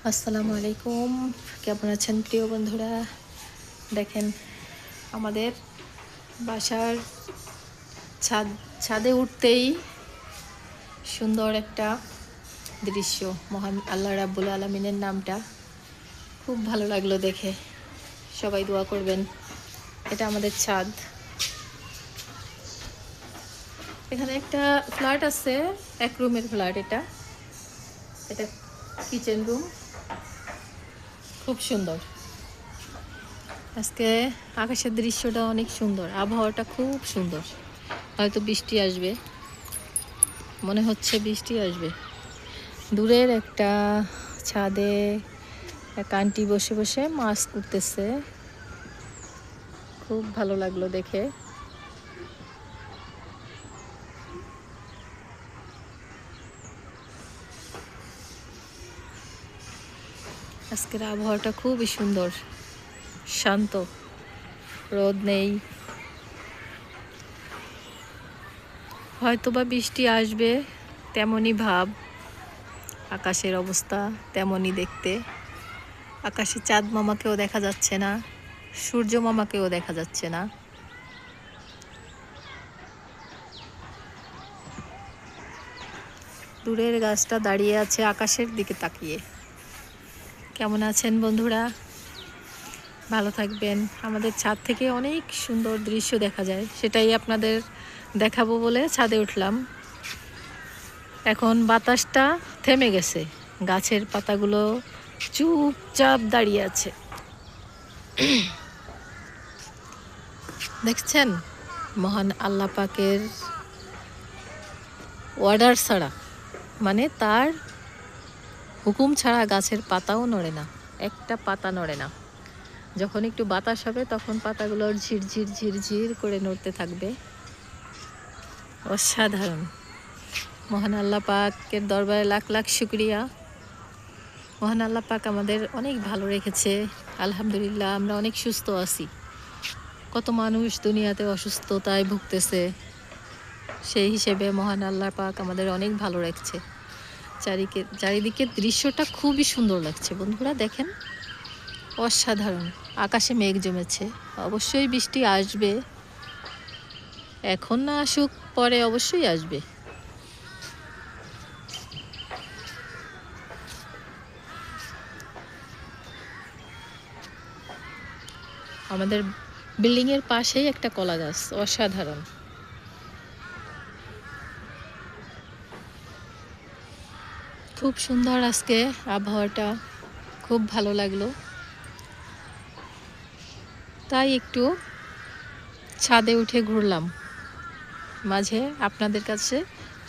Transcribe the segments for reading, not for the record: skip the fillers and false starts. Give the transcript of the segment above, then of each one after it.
আসসালামু আলাইকুম। কেমন আছেন প্রিয় বন্ধুরা? দেখেন আমাদের বাসার ছাদ ছাদে উঠতেই সুন্দর একটা দৃশ্য। মহান আল্লাহ রাব্বুল আলামিনের নামটা খুব ভালো লাগলো দেখে। সবাই দোয়া করবেন। এটা আমাদের ছাদ। এখানে একটা ফ্ল্যাট আছে, এক রুমের ফ্ল্যাট। এটা এটা কিচেন রুম, খুব সুন্দর। আজকে আকাশের দৃশ্যটা অনেক সুন্দর, আবহাওয়াটা খুব সুন্দর। হয়তো বৃষ্টি আসবে, মনে হচ্ছে বৃষ্টি আসবে। দূরের একটা ছাদে এক আন্টি বসে বসে মাছ করতেছে, খুব ভালো লাগলো দেখে। আজকের আবহাওয়াটা খুবই সুন্দর, শান্ত, রোদ নেই। হয়তোবা বৃষ্টি আসবে, তেমনই ভাব। আকাশের অবস্থা তেমনই দেখতে। আকাশে চাঁদ মামাকেও দেখা যাচ্ছে না, সূর্য মামাকেও দেখা যাচ্ছে না। দূরের গাছটা দাঁড়িয়ে আছে আকাশের দিকে তাকিয়ে। কেমন আছেন বন্ধুরা? ভালো থাকবেন। আমাদের ছাদ থেকে অনেক সুন্দর দৃশ্য দেখা যায়, সেটাই আপনাদের দেখাবো বলে ছাদে উঠলাম। এখন বাতাসটা থেমে গেছে, গাছের পাতাগুলো চুপচাপ দাঁড়িয়ে আছে। দেখছেন, মহান আল্লাহ পাকের অর্ডার ছাড়া, মানে তার হুকুম ছাড়া গাছের পাতাও নড়ে না, একটা পাতা নড়ে না। যখন একটু বাতাস হবে তখন পাতাগুলো ঝিরঝির ঝিরঝির করে নড়তে থাকবে। অসাধারণ। মহান আল্লাহ পাকের দরবারে লাখ লাখ শুকরিয়া। মহান আল্লাহ পাক আমাদের অনেক ভালো রেখেছে, আলহামদুলিল্লাহ। আমরা অনেক সুস্থ আছি। কত মানুষ দুনিয়াতে অসুস্থতায় ভুগতেছে, সেই হিসেবে মহান আল্লাহ পাক আমাদের অনেক ভালো রাখছে। চারিদিকে দৃশ্যটা খুবই সুন্দর লাগছে বন্ধুরা, দেখেন, অসাধারণ। আকাশে মেঘ জমেছে, অবশ্যই বৃষ্টি আসবে। এখন না আসুক, পরে অবশ্যই আসবে। আমাদের বিল্ডিংয়ের পাশেই একটা কলা গাছ, অসাধারণ। খুব সুন্দর আজকে আবহাওয়াটা, খুব ভালো লাগলো। তাই একটু ছাদে উঠে ঘুরলাম, মাঝে আপনাদের কাছে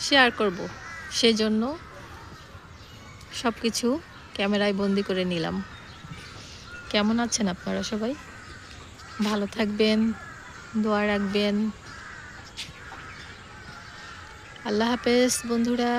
শেয়ার করব, সেজন্য সব কিছু ক্যামেরায় বন্দি করে নিলাম। কেমন আছেন আপনারা সবাই? ভালো থাকবেন, দোয়া রাখবেন। আল্লাহ হাফেজ বন্ধুরা।